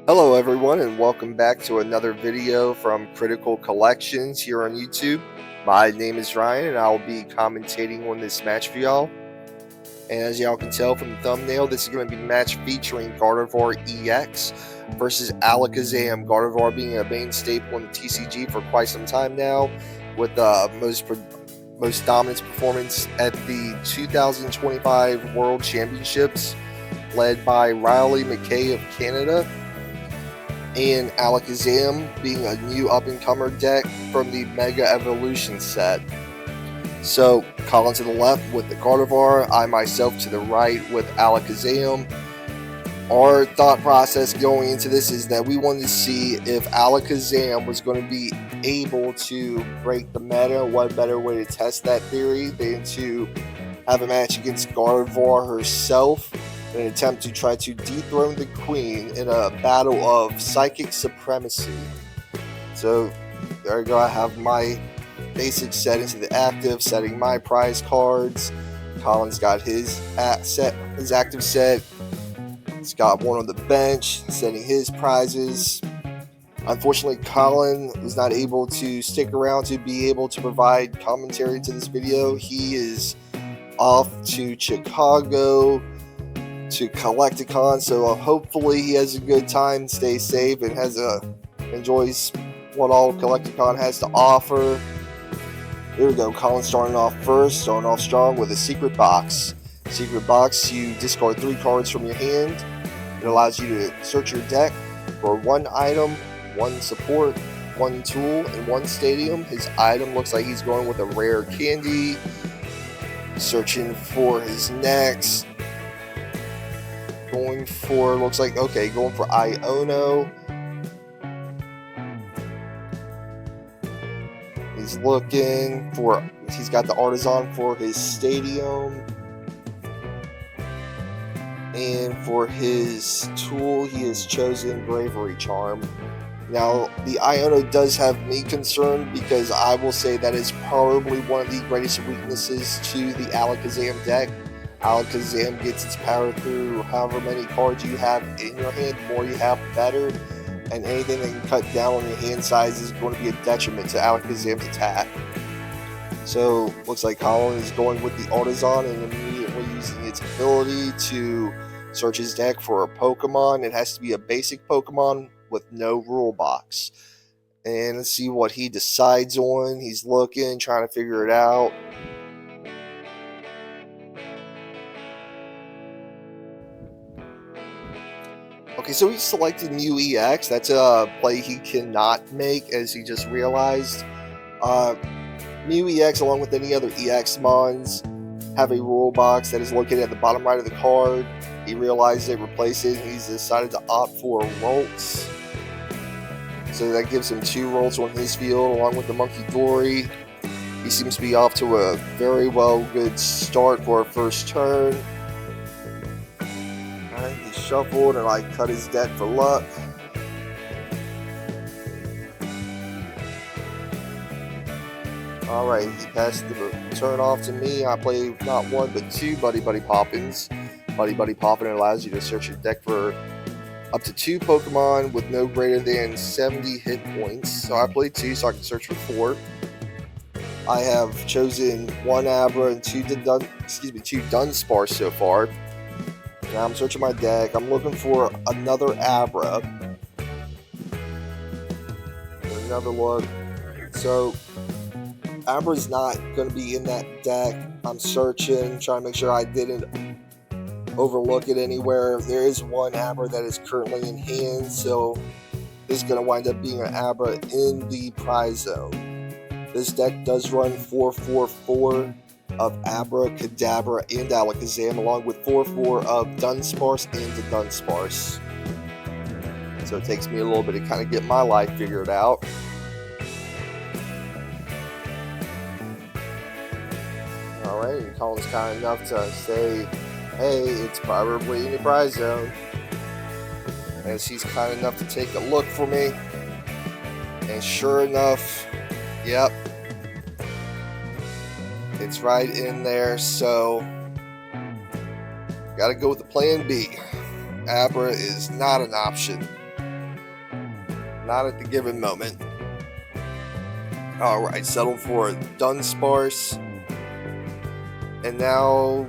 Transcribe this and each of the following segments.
Hello everyone and welcome back to another video from Critical Collections here on YouTube. My name is Ryan and I'll be commentating on this match for y'all. And as y'all can tell from the thumbnail, this is going to be a match featuring Gardevoir EX versus Alakazam. Gardevoir being a main staple in the TCG for quite some time now, with the most dominant performance at the 2025 World Championships, led by Riley McKay of Canada, and Alakazam being a new up-and-comer deck from the Mega Evolution set. So, Colin to the left with the Gardevoir, I myself to the right with Alakazam. Our thought process going into this is that we wanted to see if Alakazam was going to be able to break the meta. What better way to test that theory than to have a match against Gardevoir herself, in an attempt to try to dethrone the Queen in a battle of psychic supremacy. So there you go, I have my basic settings to the active, setting my prize cards. Colin's got his active set. He's got one on the bench, setting his prizes. Unfortunately, Colin was not able to stick around to be able to provide commentary to this video. He is off to Chicago to Collecticon, so hopefully he has a good time, stays safe, and enjoys what all Collecticon has to offer. Here we go, Colin starting off strong with a secret box. Secret box, you discard 3 cards from your hand. It allows you to search your deck for 1 item, 1 support, 1 tool, and 1 stadium. His item looks like he's going with a rare candy. Searching for his next. Going for Iono. He's got the Artisan for his stadium. And for his tool, he has chosen Bravery Charm. Now, the Iono does have me concerned because I will say that is probably one of the greatest weaknesses to the Alakazam deck. Alakazam gets its power through however many cards you have in your hand. The more you have, the better. And anything that can cut down on your hand size is going to be a detriment to Alakazam's attack. So, looks like Colin is going with the Artisan and immediately using its ability to search his deck for a Pokemon. It has to be a basic Pokemon with no rule box. And let's see what he decides on. He's looking, trying to figure it out. Okay, so he selected Mew EX. That's a play he cannot make, as he just realized. Mew EX, along with any other EX mons, have a rule box that is located at the bottom right of the card. He realized they replaced it, and he's decided to opt for Rolts. So that gives him 2 Rolts on his field, along with the Monkey Dory. He seems to be off to a very good start for a first turn. He shuffled and I cut his deck for luck. Alright, he passed the turn off to me. I play not 1 but 2 Buddy Poffins. Buddy Poffin allows you to search your deck for up to 2 Pokemon with no greater than 70 hit points. So I played 2 so I can search for 4. I have chosen 1 Abra and 2 Dunsparce so far. Now I'm searching my deck. I'm looking for another Abra. Another look. So Abra's not going to be in that deck. I'm searching, trying to make sure I didn't overlook it anywhere. There is 1 Abra that is currently in hand, so this is going to wind up being an Abra in the prize zone. This deck does run 4/4/4 of Abra, Kadabra, and Alakazam, along with 4/4 of Dunsparce and the Dunsparce. So it takes me a little bit to kind of get my life figured out. Alright, and Colin's kind enough to say, hey, it's probably in the prize zone. And she's kind enough to take a look for me. And sure enough, yep, it's right in there, so gotta go with the plan B. Abra is not an option. Not at the given moment. Alright, settled for Dunsparce. And now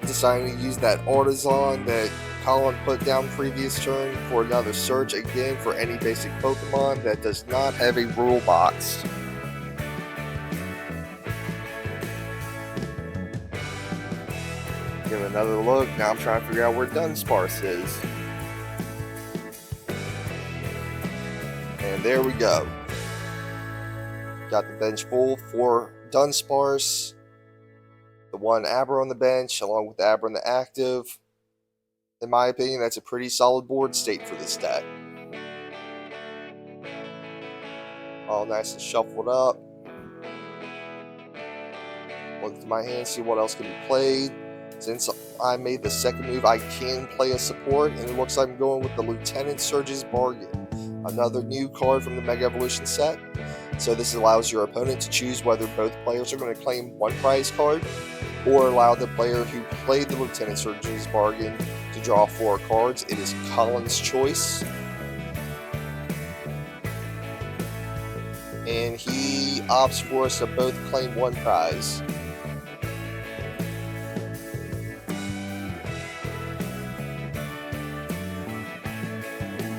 deciding to use that Alakazam that Colin put down previous turn for another search again for any basic Pokemon that does not have a rule box. Give it another look. Now I'm trying to figure out where Dunsparce is. And there we go. Got the bench full for Dunsparce. The one Abra on the bench, along with Abra in the active. In my opinion, that's a pretty solid board state for this deck. All nice and shuffled up. Look to my hand, see what else can be played. Since I made the second move, I can play a support, and it looks like I'm going with the Lieutenant Surge's Bargain. Another new card from the Mega Evolution set. So this allows your opponent to choose whether both players are going to claim one prize card, or allow the player who played the Lieutenant Surge's Bargain to draw 4 cards. It is Colin's choice. And he opts for us to both claim one prize.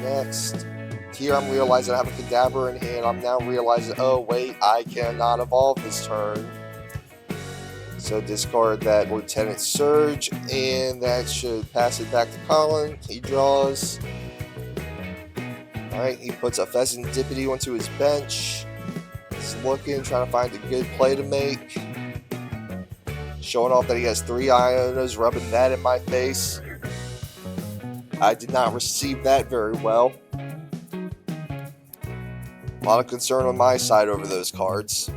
Next, here I'm realizing I have a Kadabra in hand. I'm now realizing, oh wait, I cannot evolve this turn. So discard that Lieutenant Surge, and that should pass it back to Colin. He draws. Alright, he puts a Pheasantipity onto his bench. He's looking, trying to find a good play to make. Showing off that he has 3 Ionos, rubbing that in my face. I did not receive that very well. A lot of concern on my side over those cards.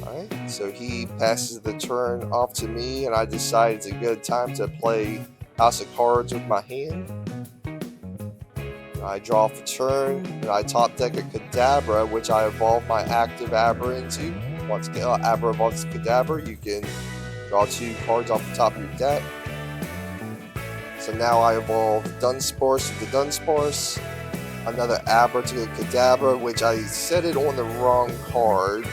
Alright, so he passes the turn off to me, and I decide it's a good time to play House of Cards with my hand. I draw for turn, and I top deck a Kadabra, which I evolve my active Abra into. Once Abra evolves Kadabra, you can draw 2 cards off the top of your deck. So now I evolve Dunsparce to the Dunsparce, another Abra to the Kadabra, which I set it on the wrong card,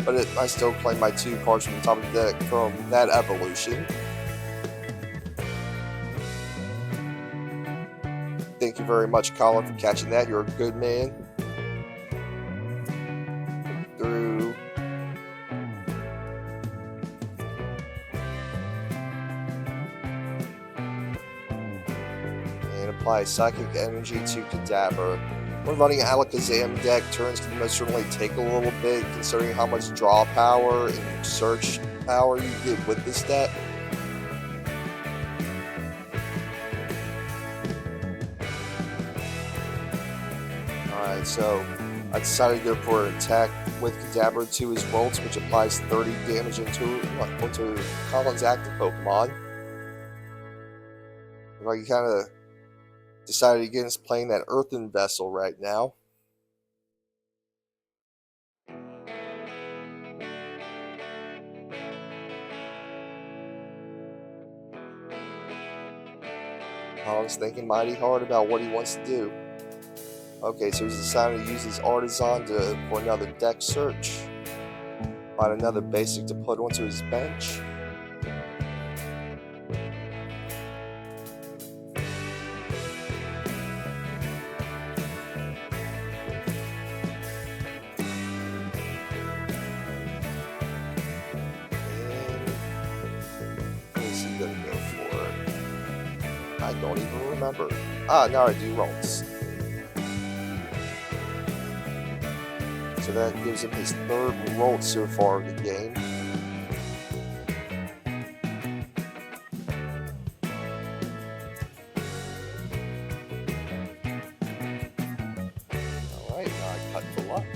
but I still claim my 2 cards from the top of the deck from that evolution. Thank you very much, Colin, for catching that. You're a good man. Through. And apply Psychic Energy to Kadabra. When running an Alakazam deck, turns can most certainly take a little bit, considering how much draw power and search power you get with this deck. Alright, so I decided to go for an attack with Kadabra to his Rolts, which applies 30 damage onto Colin's active Pokemon. Like, he kind of decided against playing that Earthen Vessel right now. Colin's thinking mighty hard about what he wants to do. Okay, so he's decided to use his Artisan for another deck search. Find another basic to put onto his bench. What is he gonna go for? I don't even remember. Now I do Rolts. So that gives him his 3rd Rolt so far in the game. Alright, now I cut for luck.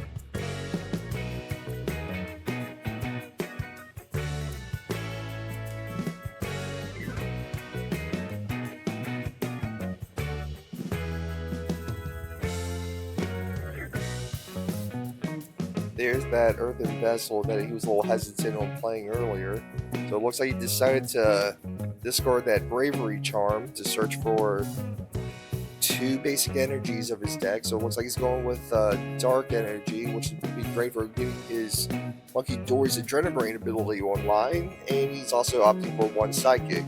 There's that Earthen Vessel that he was a little hesitant on playing earlier. So it looks like he decided to discard that Bravery Charm to search for 2 2 basic energies of his deck. So it looks like he's going with Dark Energy, which would be great for getting his Monkey Dory's Adrenabrain ability online. And he's also opting for 1 Psychic.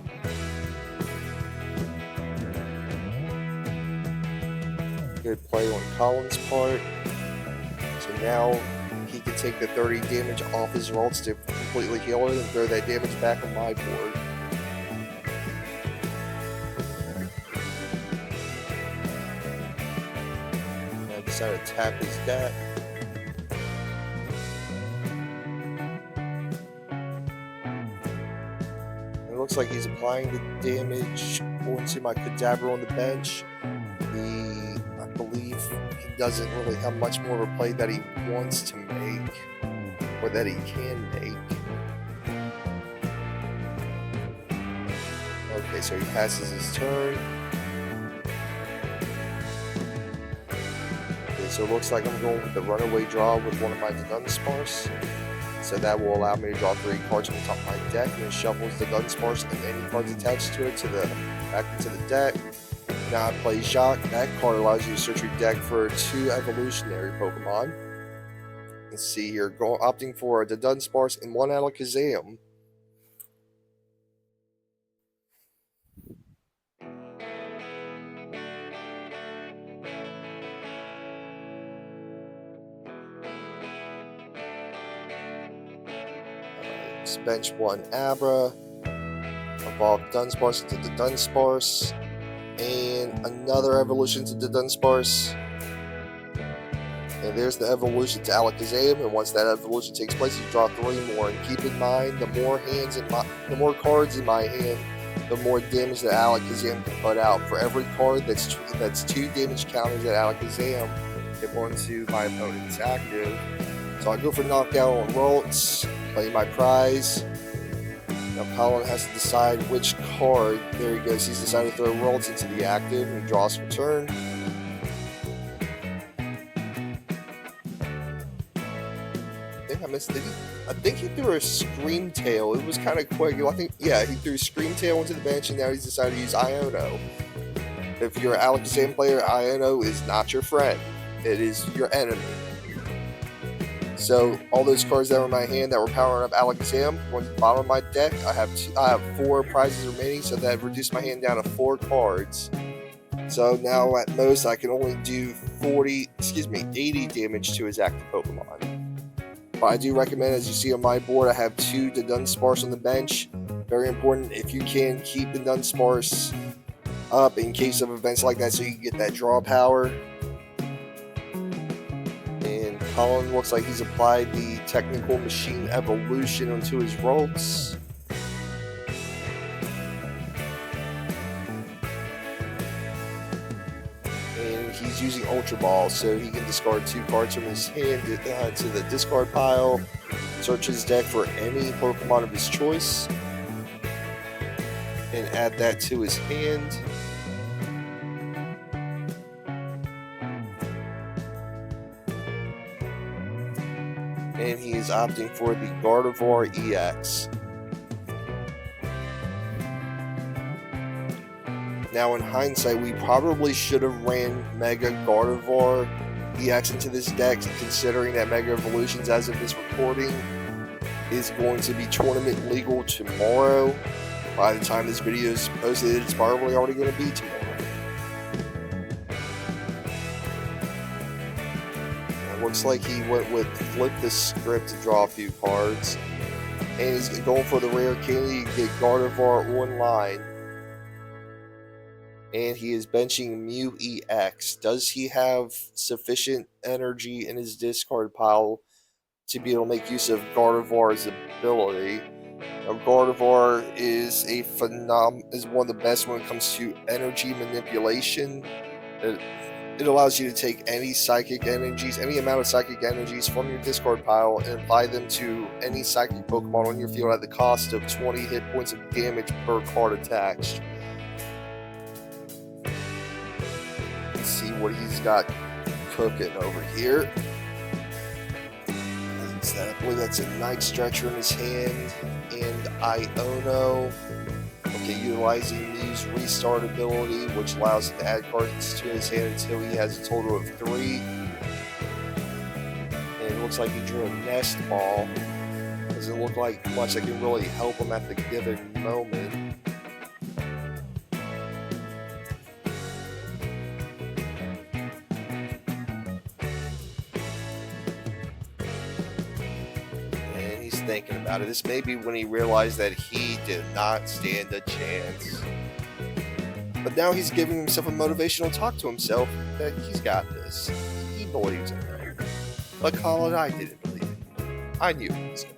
Good play on Colin's part. So now he can take the 30 damage off his rolls to completely heal it and throw that damage back on my board. I decided to tap his deck. It looks like he's applying the damage onto my Kadabra on the bench. I believe he doesn't really have much more of a play that he wants to make, or that he can make. Okay, so he passes his turn. Okay, so it looks like I'm going with the runaway draw with one of my Dunsparce. So that will allow me to draw 3 cards from the top of my deck, and then shuffles the Dunsparce and any cards attached to it back into the deck. Now I play Jacq. That card allows you to search your deck for 2 evolutionary Pokemon. Let's see here, opting for the Dunsparce and 1 Alakazam. Bench 1 Abra. Evolve Dunsparce into the Dunsparce. And another evolution to the Dunsparce. And there's the evolution to Alakazam, and once that evolution takes place, you draw 3 more. And keep in mind, the more cards in my hand, the more damage that Alakazam can put out. For every card that's 2 damage counters that Alakazam get onto my opponent's active. So I go for knockout on Ralts, play my prize. Now Colin has to decide which card. There he goes. He's decided to throw Ralts into the active and draws for turn. I think I missed it. I think he threw a Scream Tail. It was kind of quick. I think, yeah, he threw Scream Tail into the bench, and now he's decided to use Iono. If you're an Alakazam player, Iono is not your friend. It is your enemy. So all those cards that were in my hand that were powering up Alakazam, on the bottom of my deck, I have 4 prizes remaining, so that reduced my hand down to 4 cards. So now at most I can only do 80 damage to his active Pokemon. But I do recommend, as you see on my board, I have 2 Dunsparce on the bench. Very important, if you can, keep the Dunsparce up in case of events like that, so you can get that draw power. Colin looks like he's applied the Technical Machine Evolution onto his Ralts. And he's using Ultra Ball, so he can discard 2 cards from his hand to the discard pile, search his deck for any Pokemon of his choice, and add that to his hand. And he is opting for the Gardevoir EX. Now in hindsight, we probably should have ran Mega Gardevoir EX into this deck, considering that Mega Evolutions, as of this recording, is going to be tournament legal tomorrow. By the time this video is posted, it's probably already going to be tomorrow. Looks like he went with Flip the Script to draw a few cards. And he's going for the rare candy to get Gardevoir online. And he is benching Mew EX. Does he have sufficient energy in his discard pile to be able to make use of Gardevoir's ability? Now, Gardevoir is one of the best when it comes to energy manipulation. It allows you to take any psychic energies, any amount of psychic energies from your discard pile, and apply them to any psychic Pokemon on your field at the cost of 20 hit points of damage per card attached. Let's see what he's got cooking over here. I believe that's a Night Stretcher in his hand, and Iono. Okay, utilizing Mew's restart ability, which allows him to add cards to his hand until he has a total of 3. And it looks like he drew a Nest Ball. Doesn't look like much that can really help him at the given moment. And he's thinking about it. This may be when he realized that he did not stand a chance. But now he's giving himself a motivational talk to himself that he's got this. He believes in him. But Colin and I didn't believe it. I knew it was over.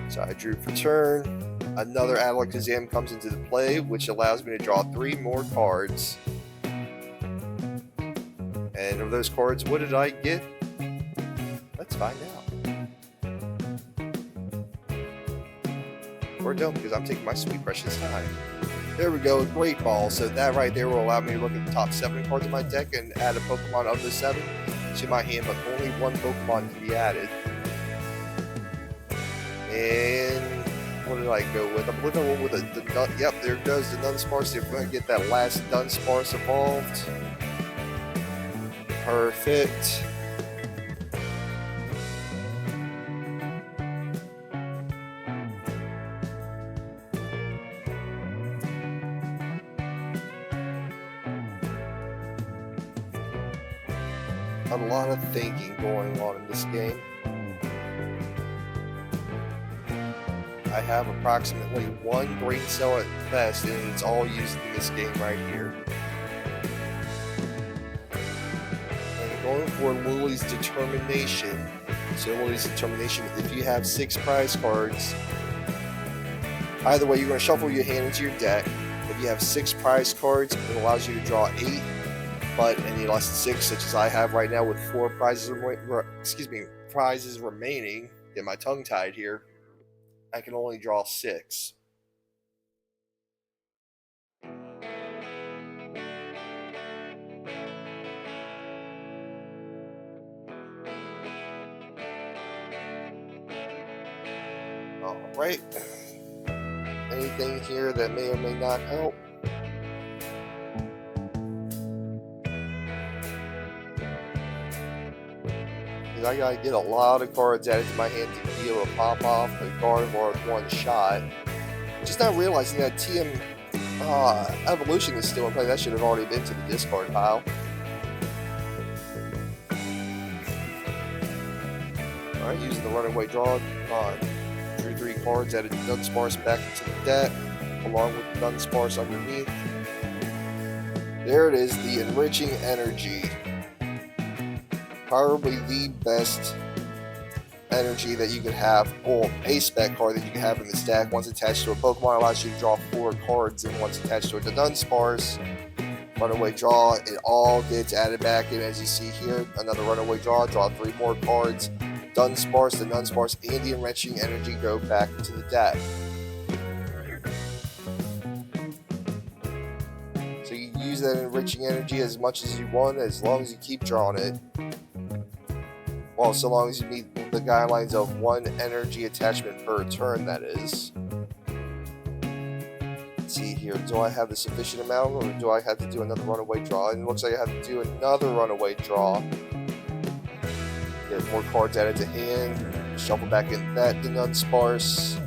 So I drew for turn. Another Alakazam comes into the play, which allows me to draw 3 more cards. And of those cards, what did I get? Let's find out. Or don't, because I'm taking my sweet precious time. There we go, Great Ball. So that right there will allow me to look at the top 7 cards of my deck and add a Pokemon of the 7 to my hand, but only 1 Pokemon can be added. And what did I go with? I believe I went with yep, there goes the Dunsparce. If we're going to get that last Dunsparce evolved. Perfect. A lot of thinking going on in this game. I have approximately 1 brain cell at best, and it's all used in this game right here. And going for Lillie's Determination. So Lillie's Determination, if you have 6 prize cards, either way, you're going to shuffle your hand into your deck. If you have 6 prize cards, it allows you to draw 8. But any less than 6, such as I have right now with 4 prizes remaining, get my tongue tied here, I can only draw 6. Alright. Anything here that may or may not help? I gotta get a lot of cards added to my hand to be able to pop off the Gardevoir with 1 shot. Just not realizing that TM Evolution is still in play. That should have already been to the discard pile. Alright, using the runaway draw. Drew 3 cards, added Dunsparce back into the deck, along with Dunsparce underneath. There it is, the Enriching Energy. Probably the best energy that you can have, or a spec card that you can have in the stack. Once attached to a Pokemon, allows you to draw 4 cards, and once attached to a Dunsparce, runaway draw, it all gets added back in. As you see here, another runaway draw 3 more cards. Dunsparce, the Dunsparce, and the Enriching Energy go back into the deck. So you can use that Enriching Energy as much as you want, as long as you keep drawing it. Well, so long as you meet the guidelines of 1 energy attachment per turn, that is. Let's see here, do I have the sufficient amount, or do I have to do another runaway draw? And it looks like I have to do another runaway draw. Get more cards added to hand, shuffle back in that Dunsparce.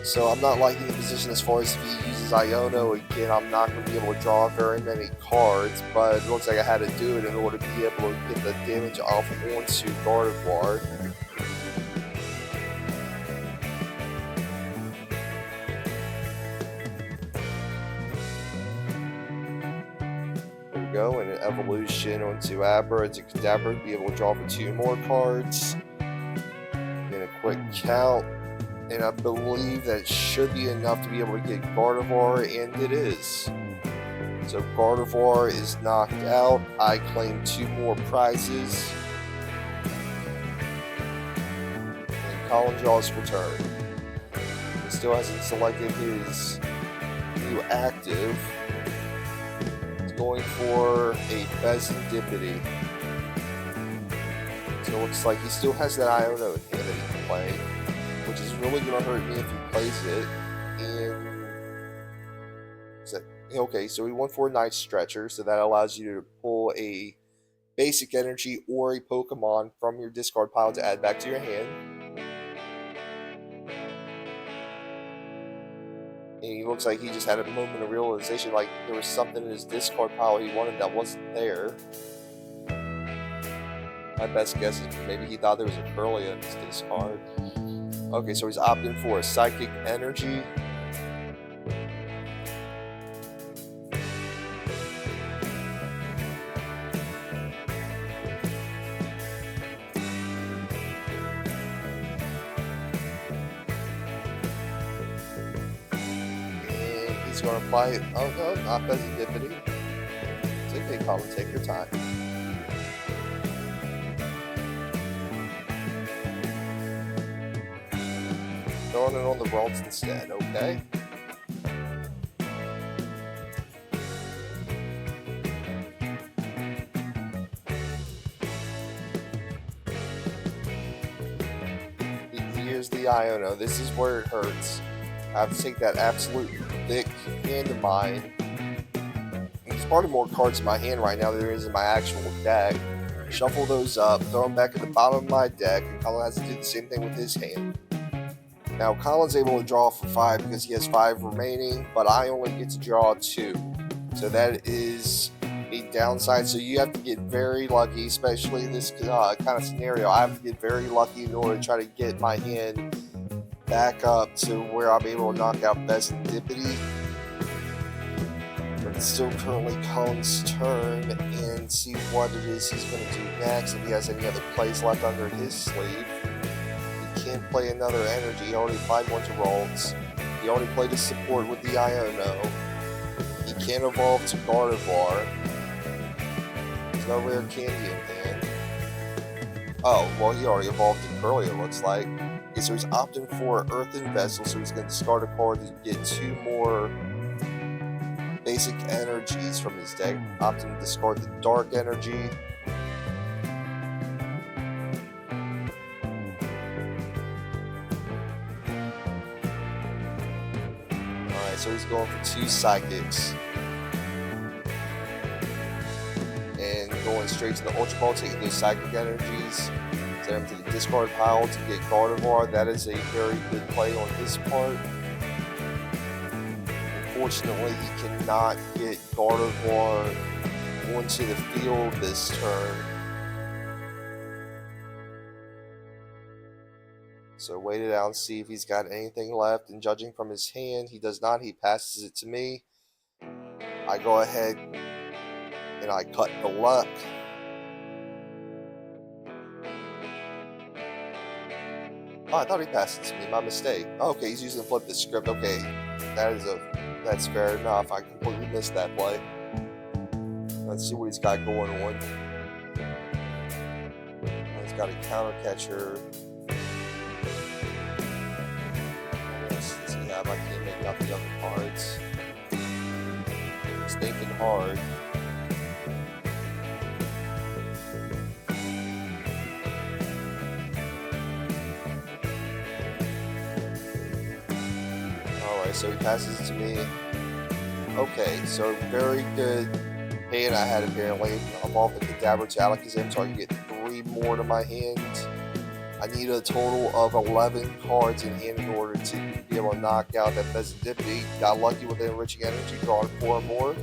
So I'm not liking the position as far as if he uses Iono. Again, I'm not going to be able to draw very many cards, but it looks like I had to do it in order to be able to get the damage off onto Gardevoir. There we go, and an evolution onto Abra to Kadabra to be able to draw for 2 more cards. And a quick count. And I believe that should be enough to be able to get Gardevoir, and it is. So Gardevoir is knocked out. I claim 2 more prizes. And Colin draws for turn. He still hasn't selected his new active. He's going for a Bezendipity. So it looks like he still has that Iono in hand that he can play, which is really going to hurt me if he plays it. in... Okay, so we went for a nice stretcher, so that allows you to pull a basic energy or a Pokemon from your discard pile to add back to your hand. And he looks like he just had a moment of realization, like there was something in his discard pile he wanted that wasn't there. My best guess is maybe he thought there was a Curlia in his discard. Okay, so he's opting for a Psychic Energy. He's going to apply it. Oh no, not Serendipity. It's okay, Colin, take your time. Throwing it on the Ralts instead, okay? Here's the Iono. This is where it hurts. I have to take that absolute thick hand of mine. There's probably more cards in my hand right now than there is in my actual deck. Shuffle those up, throw them back at the bottom of my deck, and Colin has to do the same thing with his hand. Now, Colin's able to draw for 5 because he has 5 remaining, but I only get to draw 2. So that is a downside. So you have to get very lucky, especially in this kind of scenario. I have to get very lucky in order to try to get my hand back up to where I'm able to knock out Serendipity. But it's still currently Colin's turn, and see what it is he's going to do next. If he has any other plays left under his sleeve. He can't play another energy. He already applied one to Ralts. He already played his support with the Iono. He can't evolve to Gardevoir. There's no rare candy in hand. Oh, well, he already evolved to Curlia, looks like. Okay, so he's opting for Earthen Vessel, so he's going to discard a card to get 2 more basic energies from his deck. Opting to discard the Dark Energy. Alright, so he's going for 2 Psychics. And going straight to the Ultra Ball, taking those Psychic Energies. Send him to the discard pile to get Gardevoir. That is a very good play on his part. Unfortunately, he cannot get Gardevoir onto the field this turn. So wait it out and see if he's got anything left. And judging from his hand, he does not. He passes it to me. I go ahead and I cut the luck. Oh, I thought he passed it to me. My mistake. Oh, okay, he's using Flip the Script. Okay, that's fair enough. I completely missed that play. Let's see what he's got going on. He's got a counter catcher. Let's see how I can't make out the other cards. He's thinking hard. So he passes it to me. Okay, so very good hand I had apparently. Evolve the Kadabra to Alakazam, so I can get 3 more to my hand. I need a total of 11 cards in hand in order to be able to knock out that Serendipity. Got lucky with the Enriching Energy, drawing 4 more.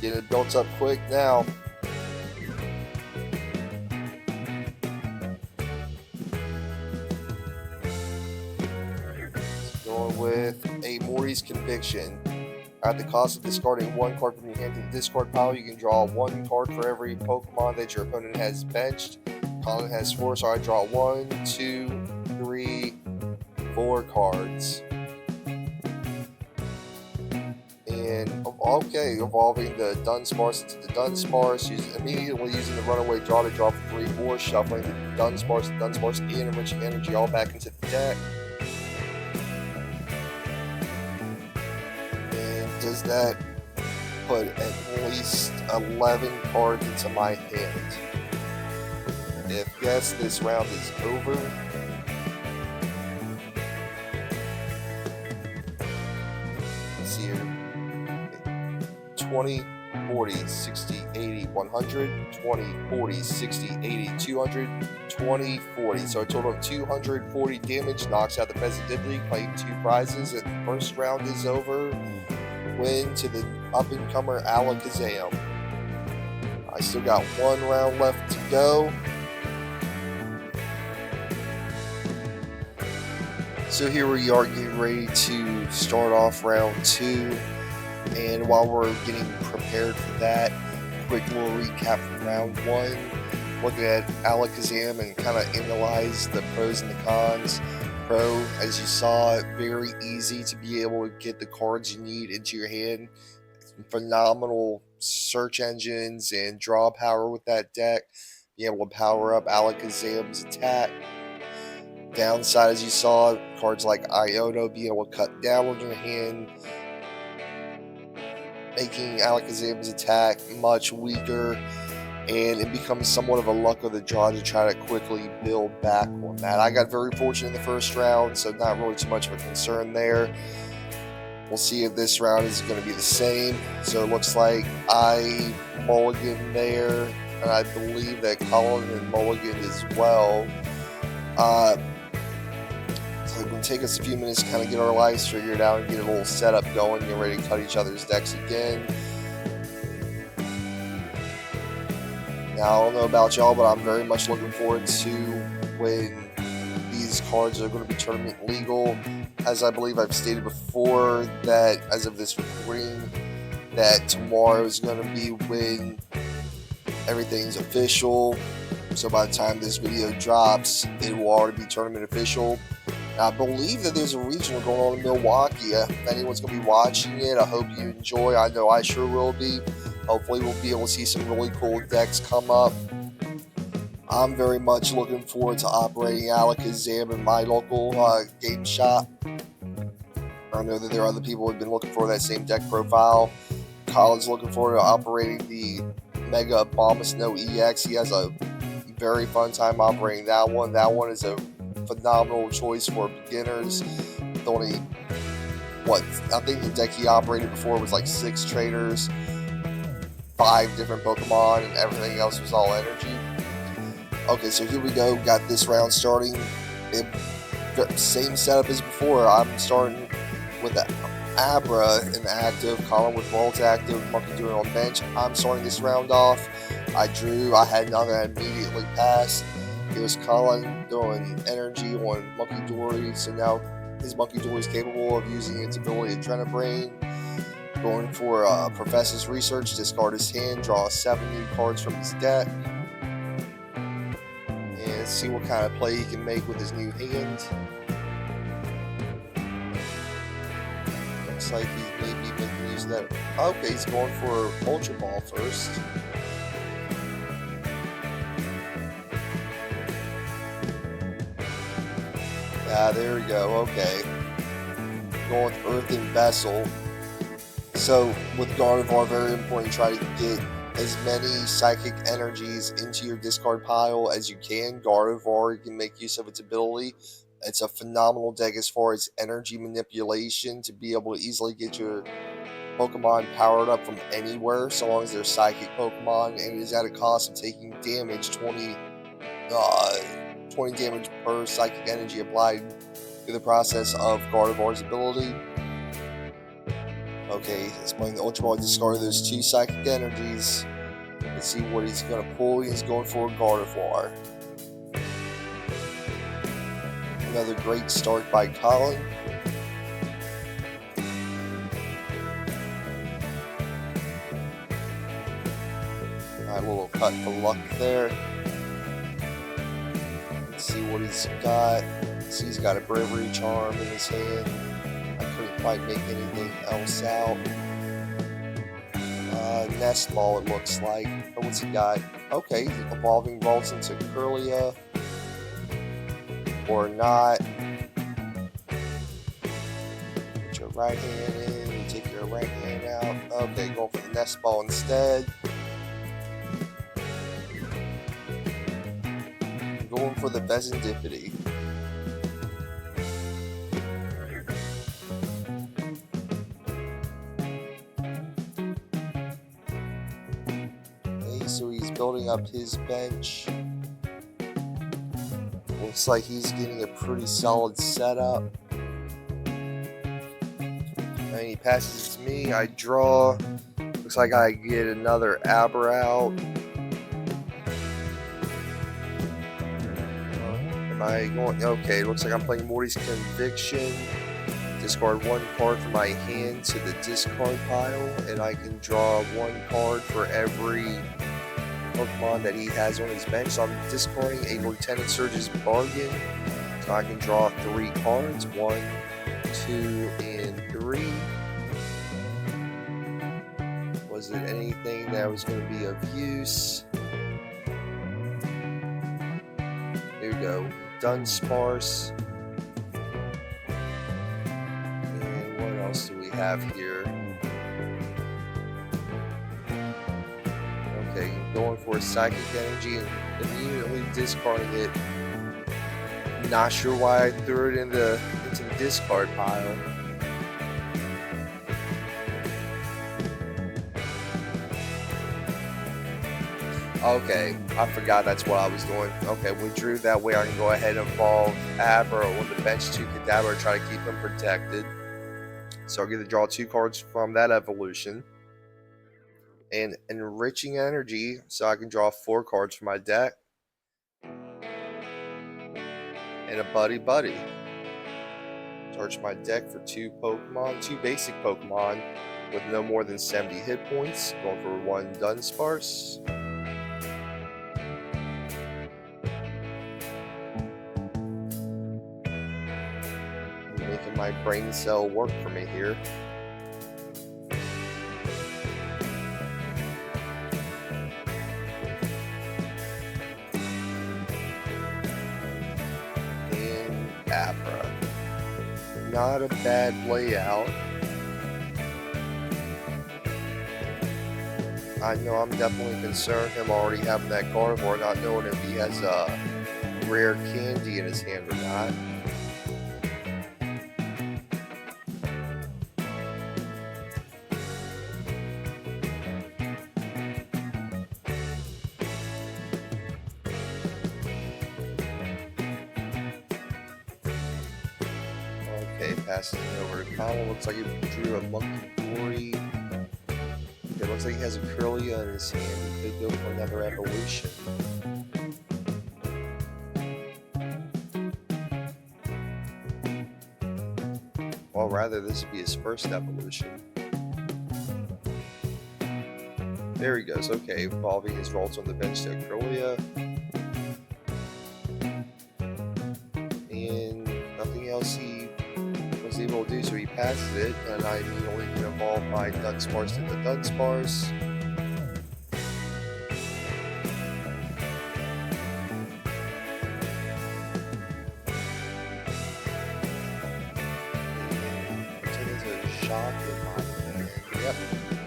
Getting it built up quick now. With a Morty's Conviction. At the cost of discarding 1 card from your hand to the discard pile, you can draw 1 card for every Pokemon that your opponent has benched. Colin has 4, so I draw 1, 2, 3, 4 cards. And okay, evolving the Dunsparce into the Dundunsparce, immediately using the runaway draw to draw for 3 more, shuffling the Dunsparce, and Enriching Energy all back into the deck. Does that put at least 11 cards into my hand? If yes, this round is over. see here. 20, 40, 60, 80, 100, 20, 40, 60, 80, 200, 20, 40. So a total of 240 damage, knocks out the Presidibly, claim 2 prizes, and the first round is over. Win to the up-and-comer Alakazam. I still got 1 round left to go. So here we are getting ready to start off round 2. And while we're getting prepared for that, quick little recap from round 1. Looking at Alakazam and kind of analyze the pros and the cons. Pro, as you saw, very easy to be able to get the cards you need into your hand. Phenomenal search engines and draw power with that deck. Be able to power up Alakazam's attack. Downside, as you saw, cards like Iono be able to cut down on your hand, making Alakazam's attack much weaker, and it becomes somewhat of a luck of the draw to try to quickly build back on that. I got very fortunate in the first round, so not really too much of a concern there. We'll see if this round is going to be the same. So it looks like I mulligan there, and I believe that Colin and mulligan as well. So it's going to take us a few minutes to kind of get our lives figured out and get a little setup going, get ready to cut each other's decks again. Now, I don't know about y'all, but I'm very much looking forward to when these cards are going to be tournament legal. As I believe I've stated before, that as of this recording, that tomorrow is going to be when everything's official. So by the time this video drops, it will already be tournament official. I believe that there's a regional going on in Milwaukee. If anyone's going to be watching it, I hope you enjoy. I know I sure will be. Hopefully we'll be able to see some really cool decks come up. I'm very much looking forward to operating Alakazam in my local game shop. I know that there are other people who have been looking for that same deck profile. Colin's looking forward to operating the Mega Abomasnow EX. He has a very fun time operating that one. That one is a phenomenal choice for beginners. Only I think the deck he operated before was like 6 trainers, 5 different Pokemon, and everything else was all energy. Okay, so here we go. Got this round starting. Same setup as before. I'm starting with the Abra in active, Colin with Vault active, Monkey doing on bench. I'm starting this round off. I had none that immediately passed. It was Colin doing energy on Monkey Dory, so now his Monkey Dory is capable of using its ability Adrenabrain. Going for Professor's Research, discard his hand, draw 7 new cards from his deck, and see what kind of play he can make with his new hand. Looks like he may be making use of that. Okay, he's going for Ultra Ball first. Ah, there we go. Okay. Going with Earth and Vessel. So, with Gardevoir, very important to try to get as many psychic energies into your discard pile as you can. Gardevoir, you can make use of its ability. It's a phenomenal deck as far as energy manipulation to be able to easily get your Pokemon powered up from anywhere, so long as they're psychic Pokemon, and it is at a cost of taking damage, 20 damage per psychic energy applied through the process of Gardevoir's ability. Okay, he's playing the Ultra Ball, discard those 2 psychic energies. Let's see what he's going to pull. He's going for Gardevoir. Another great start by Colin. A little cut for luck there. Let's see what he's got. See, he's got a Bravery Charm in his hand. I couldn't quite make anything else out. Nest Ball, it looks like. But what's he got? Okay, Evolving Vaults into Curlia. Or not. Put your right hand in. You take your right hand out. Okay, going for the Nest Ball instead. Going for the Vesindipity. so he's building up his bench. Looks like he's getting a pretty solid setup. And he passes to me. I draw. Looks like I get another Abra out. Am I going? Okay, looks like I'm playing Morty's Conviction. Discard one card from my hand to the discard pile, and I can draw one card for every Pokemon that he has on his bench. So I'm discarding a Lieutenant Surge's Bargain. So I can draw 3 cards. 1, 2, and 3. Was it anything that was going to be of use? There we go. Dunsparce. And what else do we have here? Okay, going for a Psychic Energy and immediately discarding it. Not sure why I threw it into the discard pile. Okay, I forgot that's what I was doing. Okay, we drew that way. I can go ahead and evolve Abra on the bench to Kadabra, try to keep him protected. So I get to draw 2 cards from that evolution. And Enriching Energy, so I can draw 4 cards from my deck. And a Buddy. Search my deck for 2 Pokemon, 2 basic Pokemon with no more than 70 hit points. Going for 1 Dunsparce. Making my brain cell work for me here. And Abra. Not a bad layout. I know I'm definitely concerned him already having that Gardevoir, not knowing if he has a rare candy in his hand or not. Okay, passing it over to Kyle. Looks like he drew a Monkey Glory. It looks like he has a Curlia in his hand. He could go for another evolution. Well, rather, this would be his first evolution. There he goes. Okay, evolving his Rolls on the bench to a Curlia. And nothing else he was able to do, so he passes it, and I immediately can evolve my Dunsparce to the Dunsparce. Jacq in my hand. Yep.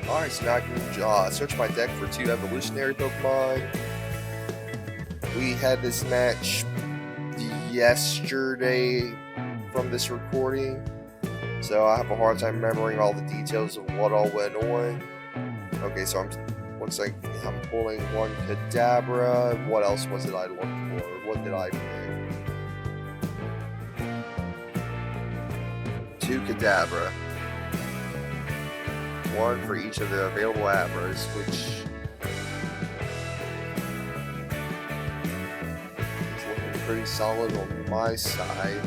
Alright, so now I can search my deck for 2 evolutionary Pokemon. We had this match yesterday from this recording, so I have a hard time remembering all the details of what all went on. Okay, so looks like I'm pulling 1 Kadabra. What else was it I looked for? What did I pick? 2 Kadabra. 1 for each of the available Abras, which is looking pretty solid on my side.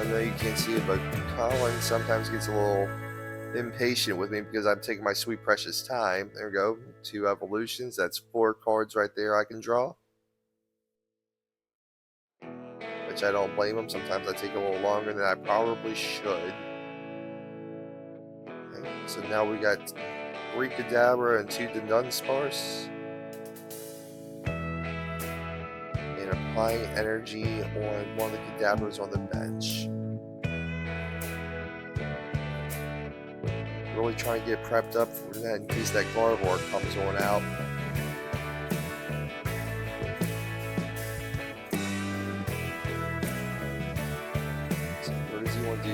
I know you can't see it, but Colin sometimes gets a little impatient with me because I'm taking my sweet precious time. There we go. 2 evolutions. That's 4 cards right there I can draw. Which I don't blame him. Sometimes I take a little longer than I probably should. Okay, so now we got 3 Kadabra and 2 Dundunsparce. And applying energy on 1 of the Kadabras on the bench. Really trying to get prepped up for that in case that Gardevoir comes on out.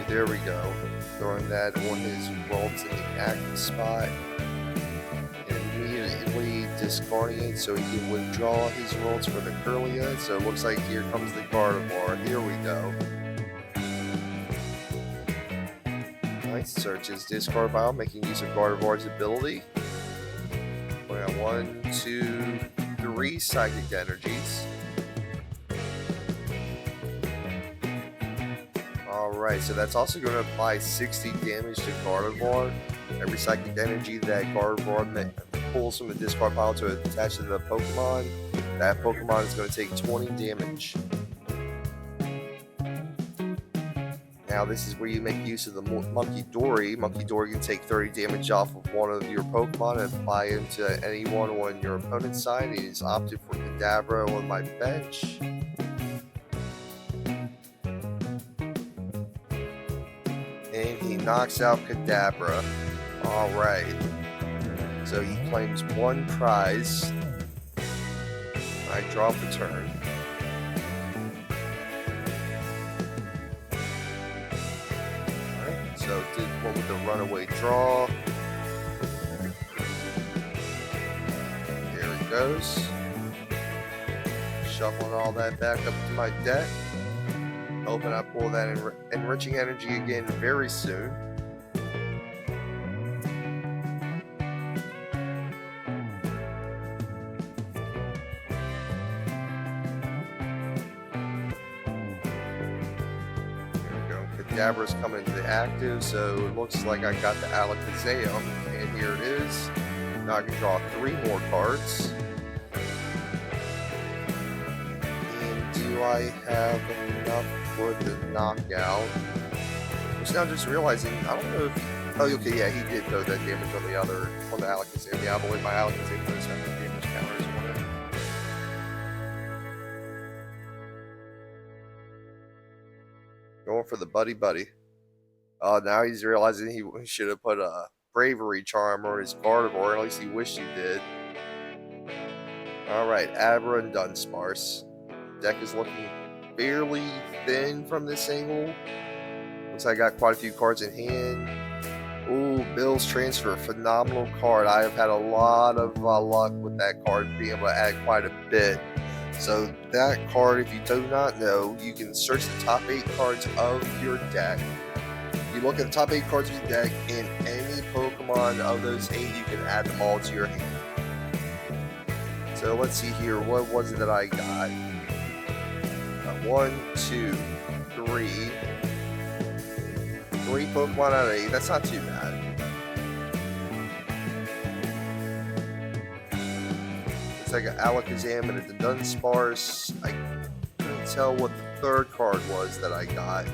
There we go. throwing that on his worlds in the active spot. And immediately discarding it so he can withdraw his worlds for the Curlia. So it looks like here comes the Gardevoir. Here we go. Nice. Search his discard pile, making use of Gardevoir's ability. We got 1, 2, 3 Psychic Energies. Alright, so that's also going to apply 60 damage to Gardevoir. Every Psychic Energy that Gardevoir pulls from the discard pile to attach to the Pokemon, that Pokemon is going to take 20 damage. Now this is where you make use of the Monkey Dory. Monkey Dory can take 30 damage off of one of your Pokemon and apply him to anyone on your opponent's side. He's opted for Kadabra on my bench. And he knocks out Kadabra. Alright. So he claims 1 prize. I draw for turn. Alright, so did one with the runaway draw. There it goes. Shuffling all that back up to my deck. Hoping I pull that Enriching Energy again very soon. There we go. Kadabra's coming into the active, so it looks like I got the Alakazam, and here it is. Now I can draw 3 more cards. And do I have enough for the knockout? Which now just realizing, I don't know if... Oh, okay, yeah, he did throw that damage on the Alakazam. Yeah, I believe my Alakazam does have the damage counters on it. Going for the buddy. Oh, now he's realizing he should have put a Bravery Charm on his Gardevoir, or at least he wished he did. Alright, Abra and Dunsparce. Deck is looking fairly thin from this angle. Looks like I got quite a few cards in hand. Ooh, Bill's Transfer, phenomenal card. I have had a lot of luck with that card being able to add quite a bit. So that card, if you do not know, you can search the top 8 cards of your deck. You look at the top 8 cards of your deck, and any Pokemon of those 8, you can add them all to your hand. So let's see here, what was it that I got? 1, 2, 3. 3 Pokemon out of 8. That's not too bad. It's like an Alakazam and a Dunsparce. I couldn't tell what the 3rd card was that I got.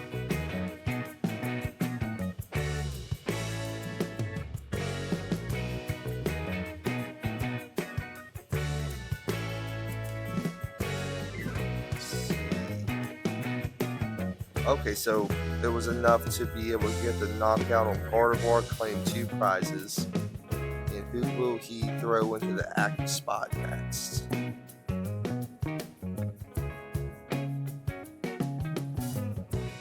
Okay, so there was enough to be able to get the knockout on Gardevoir, claim 2 prizes. And who will he throw into the active spot next?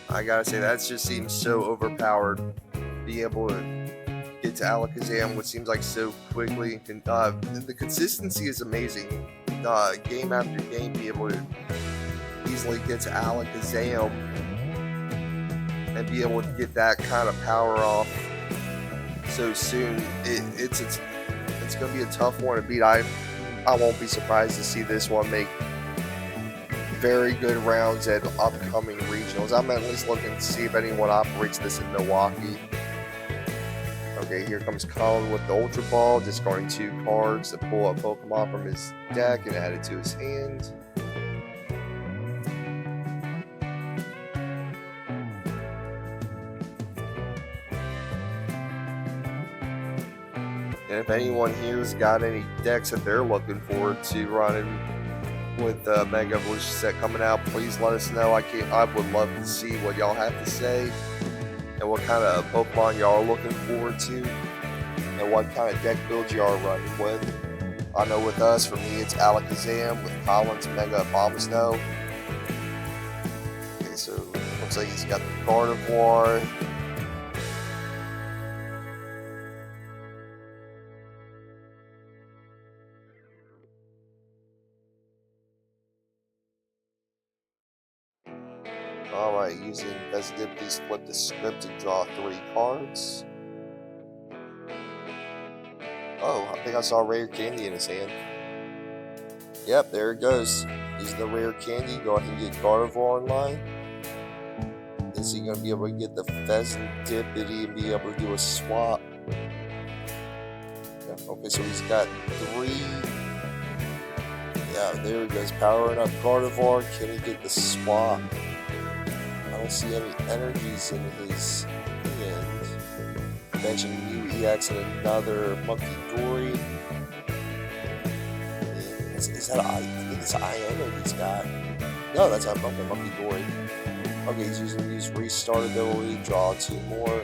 I gotta say, that just seems so overpowered. Be able to get to Alakazam, what seems like so quickly. The consistency is amazing. Game after game, be able to easily get to Alakazam and be able to get that kind of power off so soon. It's going to be a tough one to beat. I won't be surprised to see this one make very good rounds at upcoming regionals. I'm at least looking to see if anyone operates this in Milwaukee. Okay, here comes Colin with the Ultra Ball, discarding 2 cards to pull a Pokemon from his deck and add it to his hand. And if anyone here's got any decks that they're looking forward to running with the Mega Evolution set coming out, please let us know. I would love to see what y'all have to say and what kind of Pokemon y'all are looking forward to and what kind of deck builds y'all are running with. I know with us, for me, it's Alakazam with Colin's Mega Abomasnow. Okay, so looks like he's got the Gardevoir. Alright, using Timepiece flip the script to draw 3 cards. Oh, I think I saw a rare candy in his hand. Yep, there it goes. Using the rare candy, go ahead and get Gardevoir online. Is he going to be able to get the Pheasantipity and be able to do a swap? Yeah, okay, so he's got 3. Yeah, there he goes, powering up Gardevoir. Can he get the swap? I don't see any energies in his hand. Benching new EX and another Monkey Dory. Is that I think it's Iona he's got. No, that's a Monkey Dory. Okay, he's using his restart ability, draw 2 more.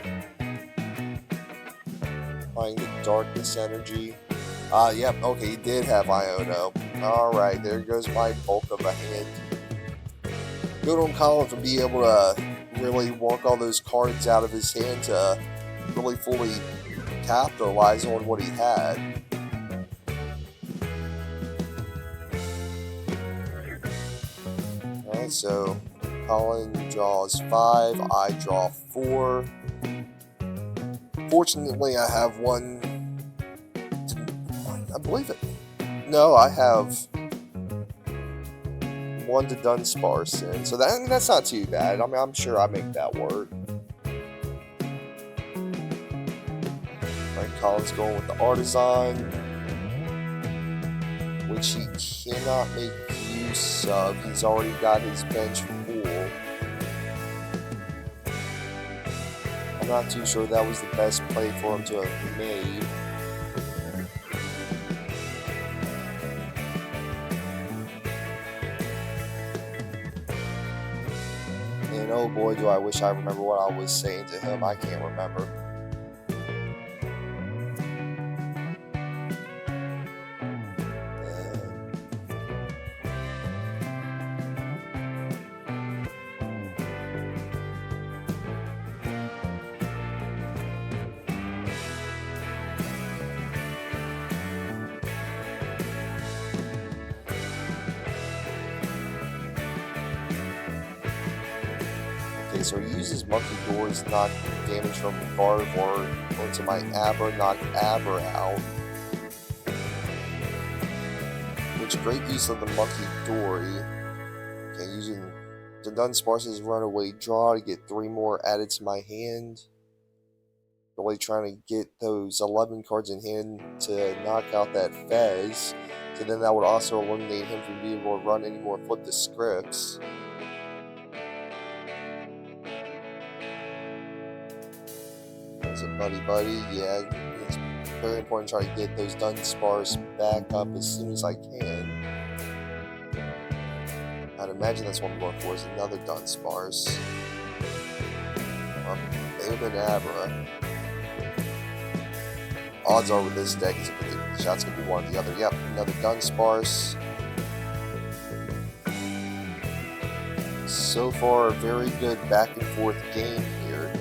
Applying the darkness energy. Yep, okay, he did have Iona. Alright, there goes my bulk of a hand. Good on Colin for being able to really work all those cards out of his hand to really fully capitalize on what he had. Alright, so Colin draws 5, I draw 4. Fortunately, I have one. I believe it. No, I have one to Dunsparce in, so that's not too bad. I mean, I'm sure I make that work. Alright, Colin's going with the Artisan, which he cannot make use of. He's already got his bench full. I'm not too sure that was the best play for him to have made. And oh boy, do I wish I remember what I was saying to him. I can't remember. Okay, so he uses Monkey Doors to knock damage from Gardevoir onto my Abra, knock Abra out. Which great use of the Monkey Dory. Okay, using the Dunsparce's runaway draw to get 3 more added to my hand. Really trying to get those 11 cards in hand to knock out that Fez. So then that would also eliminate him from being able to run any more flip the scripts. There's a buddy, yeah. It's very important to try to get those Dunsparce back up as soon as I can. I'd imagine that's what I'm going for, is another Dunsparce. Maybe an Abra. Odds are with this deck is if the shot's going to be one or the other. Yep, another Dunsparce. So far, a very good back and forth game here.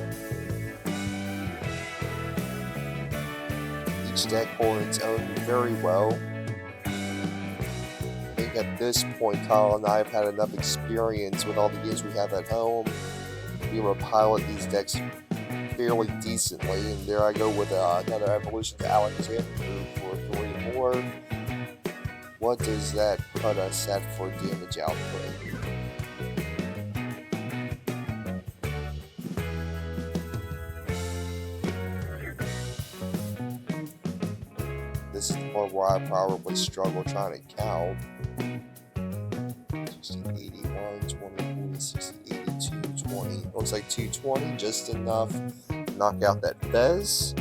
Each deck holding its own very well. I think at this point, Kyle and I have had enough experience with all the games we have at home to be able to pilot these decks fairly decently. And there I go with another evolution to Alakazam for 3 more. What does that put us at for damage output? This is the part where I probably struggle trying to count. 60, 81, 20, 40, 60, 82, 20. Looks like 220, just enough to knock out that Fez.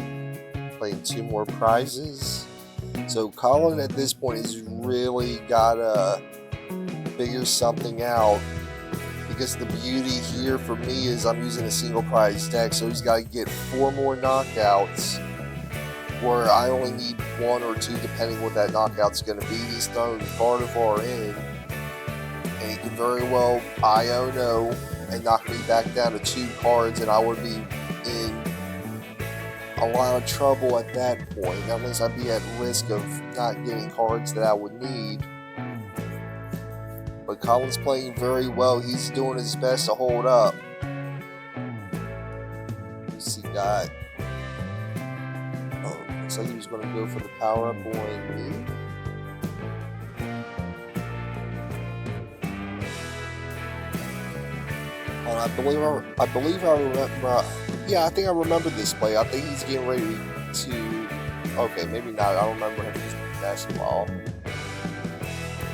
Playing 2 more prizes. So Colin at this point has really gotta figure something out. Because the beauty here for me is I'm using a single prize deck, so he's got to get 4 more knockouts. Where I only need 1 or 2 depending what that knockout's going to be. He's throwing Gardevoir in, and he can very well Iono and knock me back down to 2 cards, and I would be in a lot of trouble at that point. That means I'd be at risk of not getting cards that I would need. But Colin's playing very well. He's doing his best to hold up. He got... Oh, looks like he was going to go for the power-up on me. I believe I remember... Yeah, I think I remember this play. I think he's getting ready to... Okay, maybe not. I don't remember him using basketball.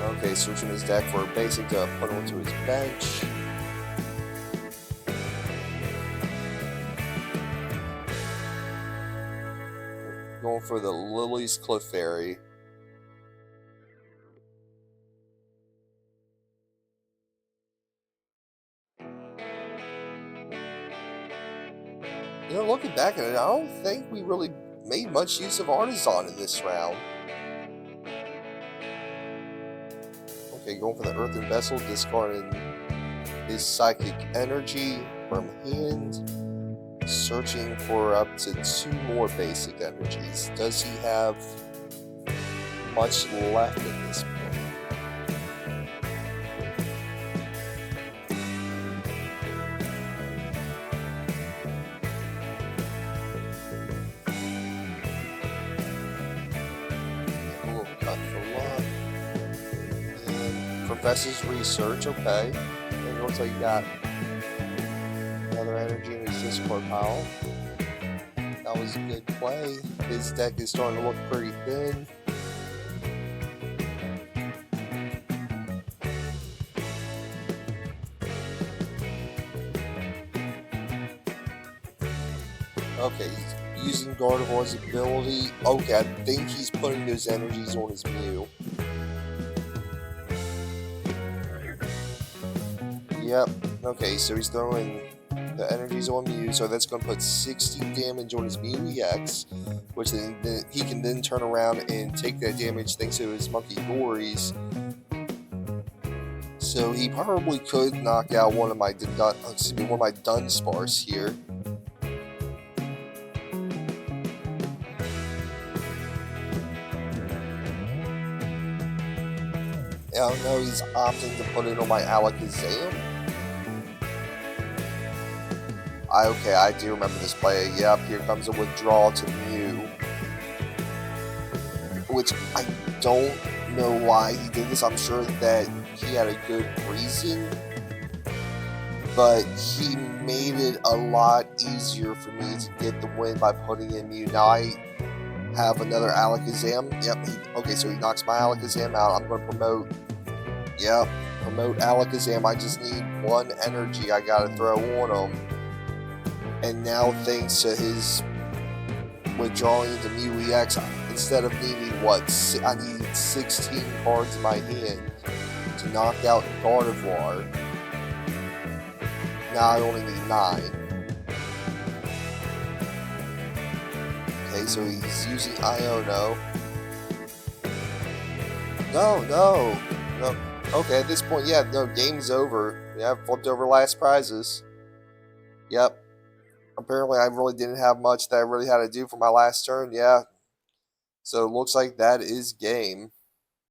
Okay, searching his deck for a basic to put onto his bench. Going for the Lillie's Clefairy. You know, looking back at it, I don't think we really made much use of Artisan in this round. Okay, going for the Earthen Vessel, discarding his Psychic Energy from hand. Searching for up to 2 more basic energies. Does he have much left at this point? A little cut for luck. And Professor's Research, okay. And it looks like you got another energy in his discard pile. That was a good play. His deck is starting to look pretty thin. Okay, he's using Gardevoir's ability. Okay, I think he's putting those energies on his Mew. Yep. Okay, so he's throwing the energies on Mew, so that's going to put 60 damage on his Mew EX, which then he can then turn around and take that damage thanks to his Monkey Gories. So he probably could knock out one of my Dunsparce here. I don't know, he's opting to put it on my Alakazam. Okay, I do remember this play. Yep, here comes a withdrawal to Mew. Which I don't know why he did this. I'm sure that he had a good reason. But he made it a lot easier for me to get the win by putting in Mew. Now I have another Alakazam. Yep, okay, so he knocks my Alakazam out. I'm going to promote. Yep, promote Alakazam. I just need 1 energy I got to throw on him. And now, thanks to his withdrawing into Mew EX, instead of needing, I needed 16 cards in my hand to knock out Gardevoir. Now I only need 9. Okay, so he's using Iono. No. Okay, at this point, yeah, no, game's over. Yeah, I've flipped over last prizes. Yep. Apparently, I really didn't have much that I really had to do for my last turn. Yeah. So it looks like that is game.